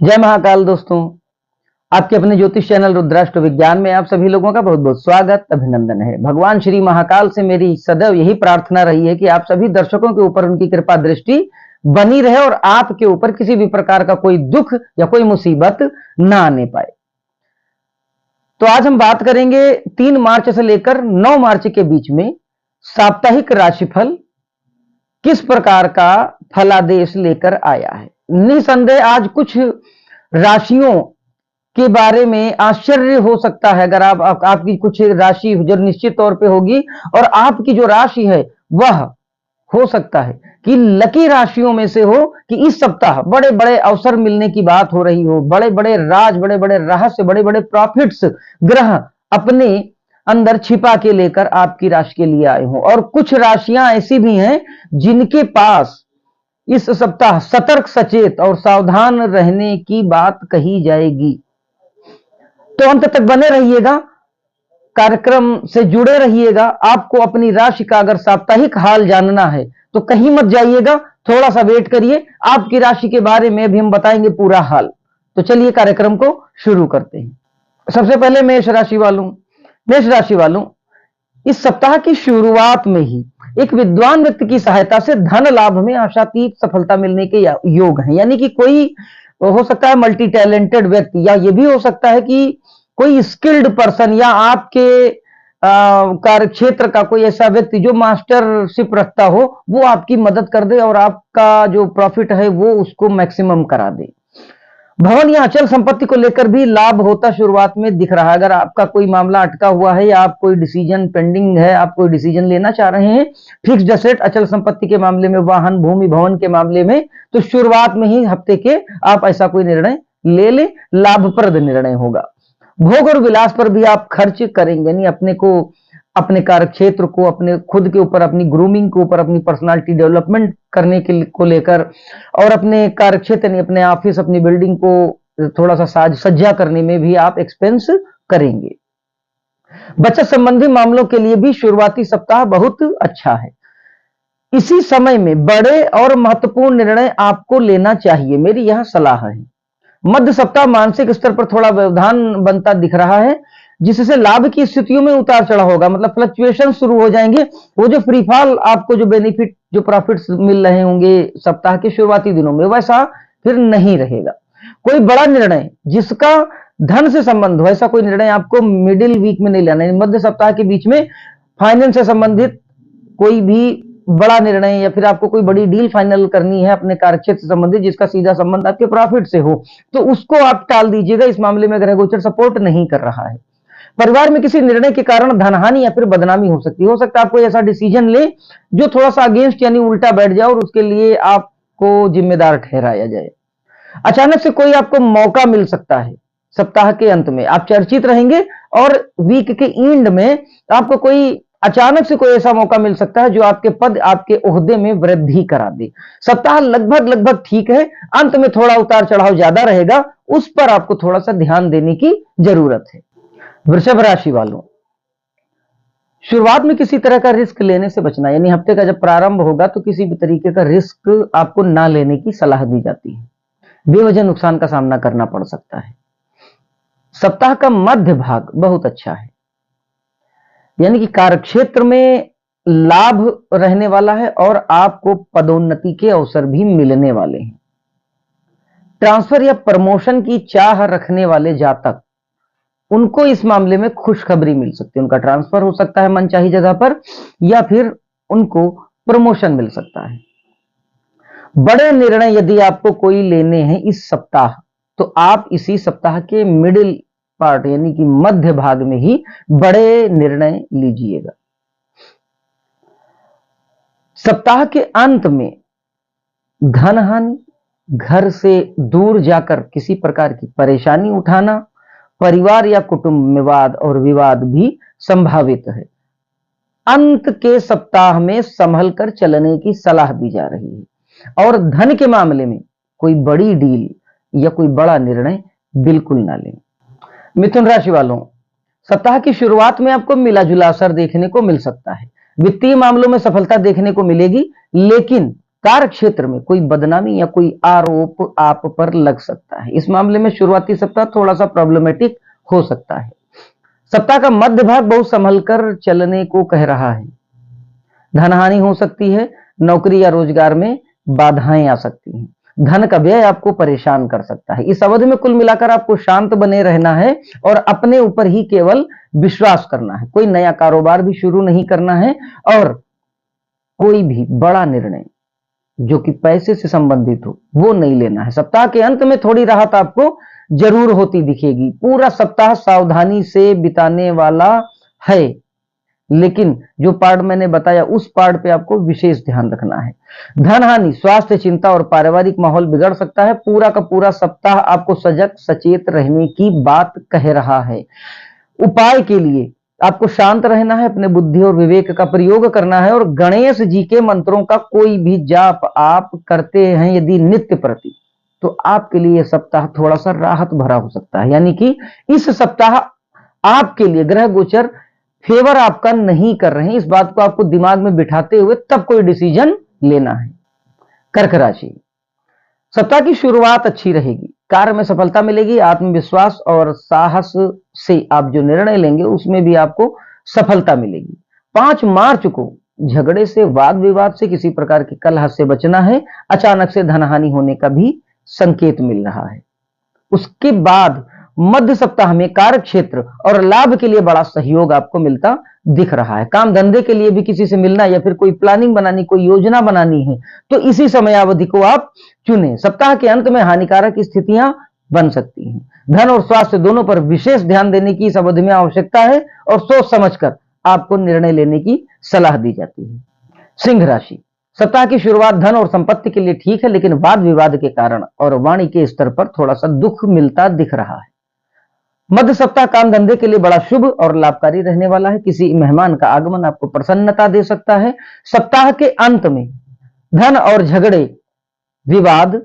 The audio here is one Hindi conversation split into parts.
जय महाकाल दोस्तों। आपके अपने ज्योतिष चैनल रुद्राष्ट्र विज्ञान में आप सभी लोगों का बहुत बहुत स्वागत अभिनंदन है। भगवान श्री महाकाल से मेरी सदैव यही प्रार्थना रही है कि आप सभी दर्शकों के ऊपर उनकी कृपा दृष्टि बनी रहे और आपके ऊपर किसी भी प्रकार का कोई दुख या कोई मुसीबत ना आने पाए। तो आज हम बात करेंगे 3 मार्च से लेकर 9 मार्च के बीच में साप्ताहिक राशिफल किस प्रकार का फलादेश लेकर आया है। निसंदेह आज कुछ राशियों के बारे में आश्चर्य हो सकता है अगर आपकी कुछ राशि जो निश्चित तौर पे होगी और आपकी जो राशि है वह हो सकता है कि लकी राशियों में से हो कि इस सप्ताह बड़े बड़े अवसर मिलने की बात हो रही हो, बड़े बड़े राज, बड़े बड़े रहस्य, बड़े बड़े प्रॉफिट्स ग्रह अपने अंदर छिपा के लेकर आपकी राशि के लिए आए हो। और कुछ राशियां ऐसी भी हैं जिनके पास इस सप्ताह सतर्क, सचेत और सावधान रहने की बात कही जाएगी। तो अंत तक बने रहिएगा, कार्यक्रम से जुड़े रहिएगा। आपको अपनी राशि का अगर साप्ताहिक हाल जानना है तो कहीं मत जाइएगा, थोड़ा सा वेट करिए। आपकी राशि के बारे में भी हम बताएंगे पूरा हाल। तो चलिए कार्यक्रम को शुरू करते हैं। सबसे पहले मेष राशि वालों, इस सप्ताह की शुरुआत में ही एक विद्वान व्यक्ति की सहायता से धन लाभ में आशातीत सफलता मिलने के योग हैं। यानी कि कोई हो सकता है मल्टी टैलेंटेड व्यक्ति, या ये भी हो सकता है कि कोई स्किल्ड पर्सन या आपके कार्य क्षेत्र का कोई ऐसा व्यक्ति जो मास्टरशिप रखता हो, वो आपकी मदद कर दे और आपका जो प्रॉफिट है वो उसको मैक्सिमम करा दे। भवन या अचल संपत्ति को लेकर भी लाभ होता शुरुआत में दिख रहा है। अगर आपका कोई मामला अटका हुआ है या आप कोई डिसीजन पेंडिंग है, आप कोई डिसीजन लेना चाह रहे हैं फिक्स्ड एसेट, अचल संपत्ति के मामले में, वाहन, भूमि, भवन के मामले में, तो शुरुआत में ही हफ्ते के आप ऐसा कोई निर्णय ले लें, लाभप्रद निर्णय होगा। भोग और विलास पर भी आप खर्च करेंगे नहीं, अपने को, अपने कार्य क्षेत्र को, अपने खुद के ऊपर, अपनी ग्रूमिंग के ऊपर, अपनी पर्सनालिटी डेवलपमेंट करने के को लेकर और अपने कार्य क्षेत्र नहीं, अपने ऑफिस, अपनी बिल्डिंग को थोड़ा सा साज सज्जा करने में भी आप एक्सपेंस करेंगे। बचत संबंधी मामलों के लिए भी शुरुआती सप्ताह बहुत अच्छा है। इसी समय में बड़े और महत्वपूर्ण निर्णय आपको लेना चाहिए, मेरी यह सलाह है। मध्य सप्ताह मानसिक स्तर पर थोड़ा व्यवधान बनता दिख रहा है, जिससे लाभ की स्थितियों में उतार चढ़ाव होगा, मतलब फ्लक्चुएशन शुरू हो जाएंगे। वो जो फ्री फॉल, आपको जो बेनिफिट, जो प्रॉफिट्स मिल रहे होंगे सप्ताह के शुरुआती दिनों में, वैसा फिर नहीं रहेगा। कोई बड़ा निर्णय जिसका धन से संबंध हो, ऐसा कोई निर्णय आपको मिडिल वीक में नहीं लेना है। मध्य सप्ताह के बीच में फाइनेंस से संबंधित कोई भी बड़ा निर्णय या फिर आपको कोई बड़ी डील फाइनल करनी है अपने कार्यक्षेत्र से संबंधित, जिसका सीधा संबंध आपके प्रॉफिट से हो, तो उसको आप टाल दीजिएगा। इस मामले में ग्रह गोचर सपोर्ट नहीं कर रहा है। परिवार में किसी निर्णय के कारण धनहानि या फिर बदनामी हो सकती है। हो सकता है आप कोई ऐसा डिसीजन ले जो थोड़ा सा अगेंस्ट यानी उल्टा बैठ जाए और उसके लिए आपको जिम्मेदार ठहराया जाए। अचानक से कोई आपको मौका मिल सकता है सप्ताह के अंत में, आप चर्चित रहेंगे और वीक के एंड में आपको कोई अचानक से कोई ऐसा मौका मिल सकता है जो आपके पद, आपके ओहदे में वृद्धि करा दे। सप्ताह लगभग ठीक है, अंत में थोड़ा उतार चढ़ाव ज्यादा रहेगा, उस पर आपको थोड़ा सा ध्यान देने की जरूरत है। वृषभ राशि वालों, शुरुआत में किसी तरह का रिस्क लेने से बचना, यानी हफ्ते का जब प्रारंभ होगा तो किसी भी तरीके का रिस्क आपको ना लेने की सलाह दी जाती है। बेवजह नुकसान का सामना करना पड़ सकता है। सप्ताह का मध्य भाग बहुत अच्छा है, यानी कि कार्यक्षेत्र में लाभ रहने वाला है और आपको पदोन्नति के अवसर भी मिलने वाले हैं। ट्रांसफर या प्रमोशन की चाह रखने वाले जातक, उनको इस मामले में खुशखबरी मिल सकती है। उनका ट्रांसफर हो सकता है मनचाही जगह पर, या फिर उनको प्रमोशन मिल सकता है। बड़े निर्णय यदि आपको कोई लेने हैं इस सप्ताह, तो आप इसी सप्ताह के मिडिल पार्ट यानी कि मध्य भाग में ही बड़े निर्णय लीजिएगा। सप्ताह के अंत में धन हानि, घर से दूर जाकर किसी प्रकार की परेशानी उठाना, परिवार या कुटुंब में वाद और विवाद भी संभावित है। अंत के सप्ताह में संभल कर चलने की सलाह दी जा रही है। और धन के मामले में कोई बड़ी डील या कोई बड़ा निर्णय बिल्कुल ना लें। मिथुन राशि वालों, सप्ताह की शुरुआत में आपको मिला जुला असर देखने को मिल सकता है। वित्तीय मामलों में सफलता देखने को मिलेगी, लेकिन कार्य क्षेत्र में कोई बदनामी या कोई आरोप आप पर लग सकता है। इस मामले में शुरुआती सप्ताह थोड़ा सा प्रॉब्लमेटिक हो सकता है। सप्ताह का मध्य भाग बहुत संभल कर चलने को कह रहा है। धन हानि हो सकती है, नौकरी या रोजगार में बाधाएं आ सकती हैं, धन का व्यय आपको परेशान कर सकता है। इस अवधि में कुल मिलाकर आपको शांत बने रहना है और अपने ऊपर ही केवल विश्वास करना है। कोई नया कारोबार भी शुरू नहीं करना है और कोई भी बड़ा निर्णय जो कि पैसे से संबंधित हो वो नहीं लेना है। सप्ताह के अंत में थोड़ी राहत आपको जरूर होती दिखेगी। पूरा सप्ताह सावधानी से बिताने वाला है, लेकिन जो पार्ट मैंने बताया उस पार्ट पे आपको विशेष ध्यान रखना है। धन हानि, स्वास्थ्य चिंता और पारिवारिक माहौल बिगड़ सकता है। पूरा का पूरा सप्ताह आपको सजग सचेत रहने की बात कह रहा है। उपाय के लिए आपको शांत रहना है, अपने बुद्धि और विवेक का प्रयोग करना है और गणेश जी के मंत्रों का कोई भी जाप आप करते हैं यदि नित्य प्रति, तो आपके लिए यह सप्ताह थोड़ा सा राहत भरा हो सकता है। यानी कि इस सप्ताह आपके लिए ग्रह गोचर फेवर आपका नहीं कर रहे हैं, इस बात को आपको दिमाग में बिठाते हुए तब कोई डिसीजन लेना है। कर्क राशि, सप्ताह की शुरुआत अच्छी रहेगी, कार्य में सफलता मिलेगी, आत्मविश्वास और साहस से आप जो निर्णय लेंगे उसमें भी आपको सफलता मिलेगी। 5 मार्च को झगड़े से, वाद विवाद से, किसी प्रकार की कलह से बचना है। अचानक से धन हानि होने का भी संकेत मिल रहा है। उसके बाद मध्य सप्ताह में कार्य क्षेत्र और लाभ के लिए बड़ा सहयोग आपको मिलता दिख रहा है। काम धंधे के लिए भी किसी से मिलना या फिर कोई प्लानिंग बनानी, कोई योजना बनानी है तो इसी समयावधि को आप चुनें। सप्ताह के अंत में हानिकारक स्थितियां बन सकती हैं। धन और स्वास्थ्य दोनों पर विशेष ध्यान देने की इस अवधि में आवश्यकता है और सोच समझकर आपको निर्णय लेने की सलाह दी जाती है। सिंह राशि, सप्ताह की शुरुआत धन और संपत्ति के लिए ठीक है, लेकिन वाद विवाद के कारण और वाणी के स्तर पर थोड़ा सा दुख मिलता दिख रहा है। मध्य सप्ताह काम धंधे के लिए बड़ा शुभ और लाभकारी रहने वाला है। किसी मेहमान का आगमन आपको प्रसन्नता दे सकता है। सप्ताह के अंत में धन और झगड़े, विवाद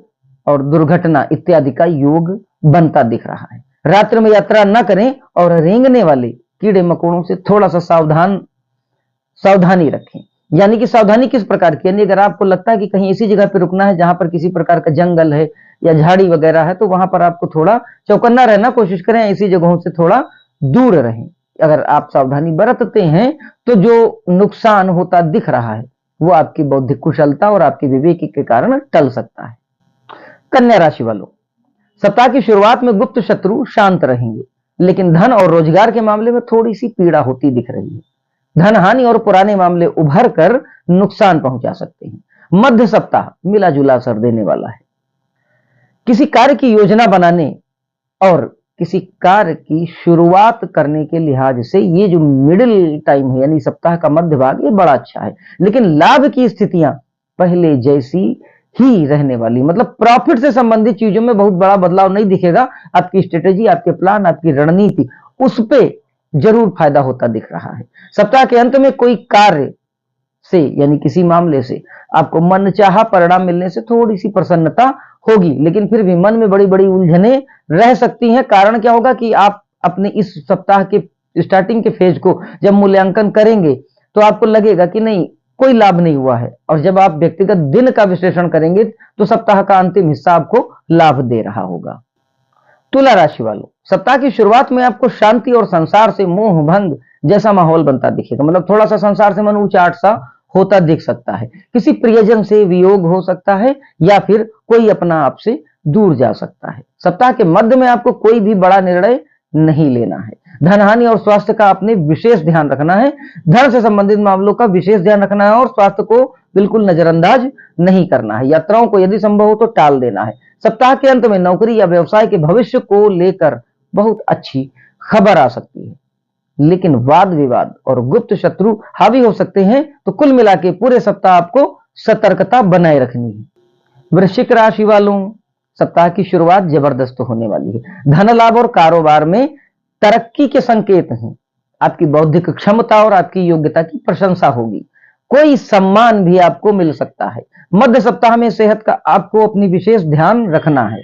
और दुर्घटना इत्यादि का योग बनता दिख रहा है। रात्रि में यात्रा न करें और रेंगने वाले कीड़े मकोड़ों से थोड़ा सा सावधानी रखें। यानी कि सावधानी किस प्रकार की, यानी अगर आपको लगता है कि कहीं ऐसी जगह पर रुकना है जहां पर किसी प्रकार का जंगल है या झाड़ी वगैरह है तो वहां पर आपको थोड़ा चौकन्ना रहना, कोशिश करें ऐसी जगहों से थोड़ा दूर रहें। अगर आप सावधानी बरतते हैं तो जो नुकसान होता दिख रहा है वो आपकी बौद्धिक कुशलता और आपके विवेक के कारण टल सकता है। कन्या राशि वालों, सप्ताह की शुरुआत में गुप्त शत्रु शांत रहेंगे, लेकिन धन और रोजगार के मामले में थोड़ी सी पीड़ा होती दिख रही है। धन हानि और पुराने मामले उभर कर नुकसान पहुंचा सकते हैं। मध्य सप्ताह मिला जुला असर देने वाला है। किसी कार्य की योजना बनाने और किसी कार्य की शुरुआत करने के लिहाज से ये जो मिडिल टाइम है यानी सप्ताह का मध्य भाग, ये बड़ा अच्छा है, लेकिन लाभ की स्थितियां पहले जैसी ही रहने वाली, मतलब प्रॉफिट से संबंधित चीजों में बहुत बड़ा बदलाव नहीं दिखेगा। आपकी स्ट्रेटेजी, आपके प्लान, आपकी रणनीति, उस पे जरूर फायदा होता दिख रहा है। सप्ताह के अंत में कोई कार्य से यानी किसी मामले से आपको मनचाहा परिणाम मिलने से थोड़ी सी प्रसन्नता होगी, लेकिन फिर भी मन में बड़ी बड़ी उलझने रह सकती हैं। कारण क्या होगा कि आप अपने इस सप्ताह के स्टार्टिंग के फेज को जब मूल्यांकन करेंगे तो आपको लगेगा कि नहीं, कोई लाभ नहीं हुआ है, और जब आप व्यक्तिगत दिन का विश्लेषण करेंगे तो सप्ताह का अंतिम हिस्सा आपको लाभ दे रहा होगा। तुला राशि वालों, सप्ताह की शुरुआत में आपको शांति और संसार से मोह भंग जैसा माहौल बनता दिखेगा, मतलब थोड़ा सा संसार से मन उचाट सा होता दिख सकता है। किसी प्रियजन से वियोग हो सकता है या फिर कोई अपना आपसे दूर जा सकता है। सप्ताह के मध्य में आपको कोई भी बड़ा निर्णय नहीं लेना है। धन हानि और स्वास्थ्य का आपने विशेष ध्यान रखना है। धन से संबंधित मामलों का विशेष ध्यान रखना है और स्वास्थ्य को बिल्कुल नजरअंदाज नहीं करना है। यात्राओं को यदि संभव हो तो टाल देना है। सप्ताह के अंत में नौकरी या व्यवसाय के भविष्य को लेकर बहुत अच्छी खबर आ सकती है, लेकिन वाद विवाद और गुप्त शत्रु हावी हो सकते हैं। तो कुल मिला के पूरे सप्ताह आपको सतर्कता बनाए रखनी है। वृश्चिक राशि वालों, सप्ताह की शुरुआत जबरदस्त होने वाली है। धन लाभ और कारोबार में तरक्की के संकेत हैं। आपकी बौद्धिक क्षमता और आपकी योग्यता की प्रशंसा होगी। कोई सम्मान भी आपको मिल सकता है। मध्य सप्ताह में सेहत का आपको अपनी विशेष ध्यान रखना है।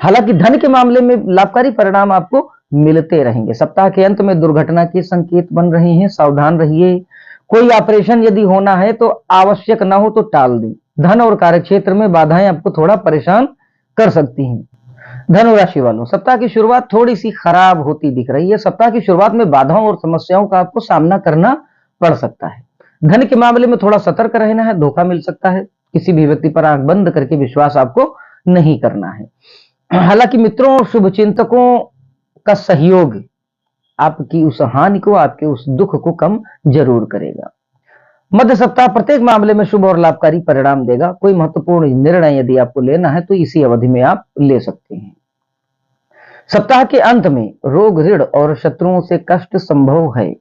हालांकि धन के मामले में लाभकारी परिणाम आपको मिलते रहेंगे। सप्ताह के अंत में दुर्घटना के संकेत बन रहे हैं, सावधान रहिए। कोई ऑपरेशन यदि होना है तो आवश्यक ना हो तो टाल दें। धन और कार्यक्षेत्र में बाधाएं आपको थोड़ा परेशान कर सकती हैं। धनु राशि वालों, सप्ताह की शुरुआत थोड़ी सी खराब होती दिख रही है। सप्ताह की शुरुआत में बाधाओं और समस्याओं का आपको सामना करना पड़ सकता है। धन के मामले में थोड़ा सतर्क रहना है, धोखा मिल सकता है। किसी भी व्यक्ति पर आंख बंद करके विश्वास आपको नहीं करना है। हालांकि मित्रों और शुभचिंतकों का सहयोग आपकी उस हानि को, आपके उस दुख को कम जरूर करेगा। मध्य सप्ताह प्रत्येक मामले में शुभ और लाभकारी परिणाम देगा। कोई महत्वपूर्ण निर्णय यदि आपको लेना है तो इसी अवधि में आप ले सकते हैं। सप्ताह के अंत में रोग, ऋण और शत्रुओं से कष्ट संभव है।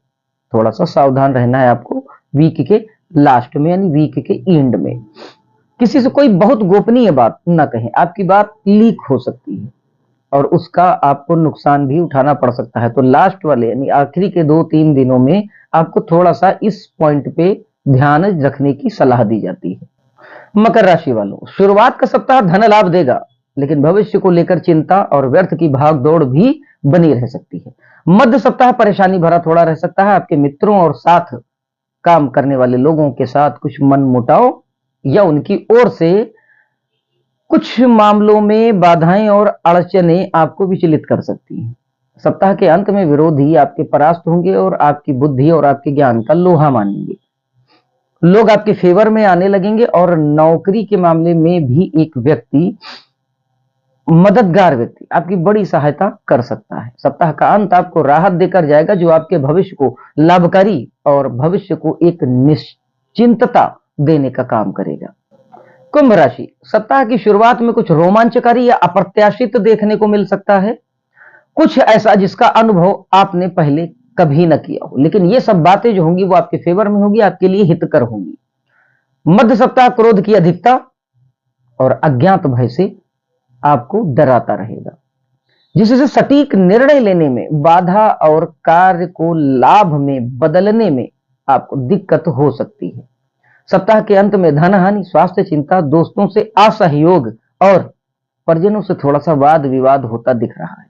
थोड़ा सा सावधान रहना है आपको वीक के लास्ट में, यानी वीक के एंड में। किसी से कोई बहुत गोपनीय बात न कहें, आपकी बात लीक हो सकती है और उसका आपको नुकसान भी उठाना पड़ सकता है। तो लास्ट वाले यानी आखिरी के 2-3 दिनों में आपको थोड़ा सा इस पॉइंट पे ध्यान रखने की सलाह दी जाती है। मकर राशि वालों, शुरुआत का सप्ताह धन लाभ देगा, लेकिन भविष्य को लेकर चिंता और व्यर्थ की भाग दौड़ भी बनी रह सकती है। मध्य सप्ताह परेशानी भरा थोड़ा रह सकता है। आपके मित्रों और साथ काम करने वाले लोगों के साथ कुछ मनमुटाव या उनकी ओर से कुछ मामलों में बाधाएं और अड़चनें आपको विचलित कर सकती हैं। सप्ताह के अंत में विरोधी आपके परास्त होंगे और आपकी बुद्धि और आपके ज्ञान का लोहा मानेंगे। लोग आपके फेवर में आने लगेंगे और नौकरी के मामले में भी एक व्यक्ति, मददगार व्यक्ति आपकी बड़ी सहायता कर सकता है। सप्ताह का अंत आपको राहत देकर जाएगा, जो आपके भविष्य को लाभकारी और भविष्य को एक निश्चिंतता देने का काम करेगा। कुंभ राशि, सप्ताह की शुरुआत में कुछ रोमांचकारी या अप्रत्याशित देखने को मिल सकता है। कुछ ऐसा जिसका अनुभव आपने पहले कभी न किया हो, लेकिन ये सब बातें जो होंगी वो आपके फेवर में होंगी, आपके लिए हितकर होंगी। मध्य सप्ताह क्रोध की अधिकता और अज्ञात भय से आपको डराता रहेगा, जिससे सटीक निर्णय लेने में बाधा और कार्य को लाभ में बदलने में आपको दिक्कत हो सकती है। सप्ताह के अंत में धन हानि, स्वास्थ्य चिंता, दोस्तों से असहयोग और परिजनों से थोड़ा सा वाद विवाद होता दिख रहा है।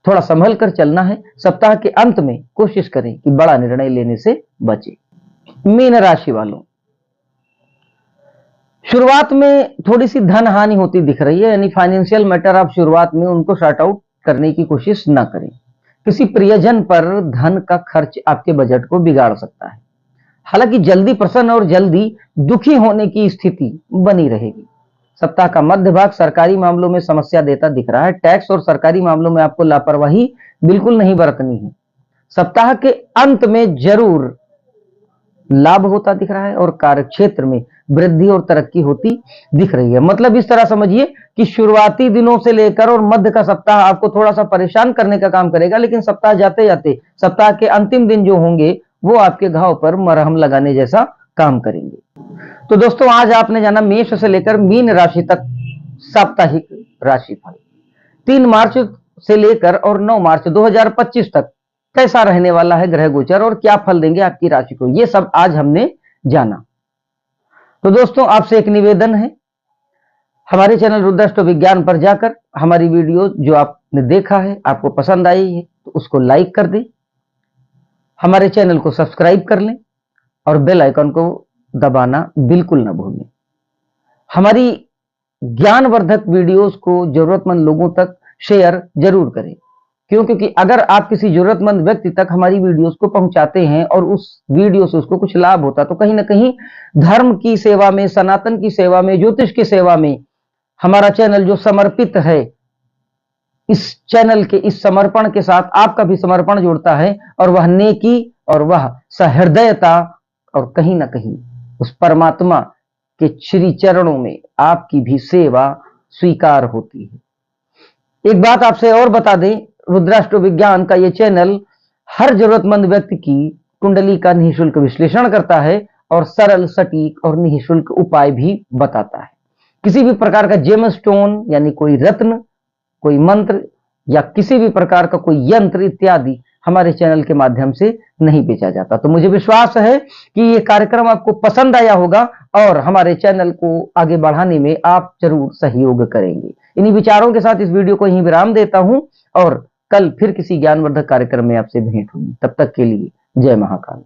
थोड़ा संभल कर चलना है। सप्ताह के अंत में कोशिश करें कि बड़ा निर्णय लेने से बचें। मीन राशि वालों, शुरुआत में थोड़ी सी धन हानि होती दिख रही है, यानी फाइनेंशियल मैटर आप शुरुआत में उनको शॉर्ट आउट करने की कोशिश ना करें। किसी प्रियजन पर धन का खर्च आपके बजट को बिगाड़ सकता है। हालांकि जल्दी प्रसन्न और जल्दी दुखी होने की स्थिति बनी रहेगी। सप्ताह का मध्य भाग सरकारी मामलों में समस्या देता दिख रहा है। टैक्स और सरकारी मामलों में आपको लापरवाही बिल्कुल नहीं बरतनी है। सप्ताह के अंत में जरूर लाभ होता दिख रहा है और कार्यक्षेत्र में वृद्धि और तरक्की होती दिख रही है। मतलब इस तरह समझिए कि शुरुआती दिनों से लेकर और मध्य का सप्ताह आपको थोड़ा सा परेशान करने का काम करेगा, लेकिन सप्ताह जाते जाते सप्ताह के अंतिम दिन जो होंगे वो आपके घाव पर मरहम लगाने जैसा काम करेंगे। तो दोस्तों, आज आपने जाना मेष से लेकर मीन राशि तक साप्ताहिक राशिफल। 3 मार्च से लेकर और 9 मार्च 2025 तक कैसा रहने वाला है ग्रह गोचर और क्या फल देंगे आपकी राशि को, ये सब आज हमने जाना। तो दोस्तों, आपसे एक निवेदन है, हमारे चैनल रुद्राष्ट्र विज्ञान पर जाकर हमारी वीडियो जो आपने देखा है, आपको पसंद आई है तो उसको लाइक कर दें, हमारे चैनल को सब्सक्राइब कर लें और बेल आइकन को दबाना बिल्कुल ना भूलें। हमारी ज्ञानवर्धक वीडियोस को जरूरतमंद लोगों तक शेयर जरूर करें। क्योंकि अगर आप किसी जरूरतमंद व्यक्ति तक हमारी वीडियोस को पहुंचाते हैं और उस वीडियो से उसको कुछ लाभ होता, तो कहीं ना कहीं धर्म की सेवा में, सनातन की सेवा में, ज्योतिष की सेवा में हमारा चैनल जो समर्पित है, इस चैनल के इस समर्पण के साथ आपका भी समर्पण जुड़ता है और वह नेकी और वह सहृदयता और कहीं ना कहीं उस परमात्मा के श्री चरणों में आपकी भी सेवा स्वीकार होती है। एक बात आपसे और बता दें, रुद्राष्ट्र विज्ञान का ये चैनल हर जरूरतमंद व्यक्ति की कुंडली का निःशुल्क विश्लेषण करता है और सरल, सटीक और निःशुल्क उपाय भी बताता है। किसी भी प्रकार का जेम स्टोन यानी कोई रत्न, कोई मंत्र या किसी भी प्रकार का कोई यंत्र इत्यादि हमारे चैनल के माध्यम से नहीं बेचा जाता। तो मुझे विश्वास है कि ये कार्यक्रम आपको पसंद आया होगा और हमारे चैनल को आगे बढ़ाने में आप जरूर सहयोग करेंगे। इन्हीं विचारों के साथ इस वीडियो को यहीं विराम देता हूं और कल फिर किसी ज्ञानवर्धक कार्यक्रम में आपसे भेंट होगी। तब तक के लिए जय महाकाल।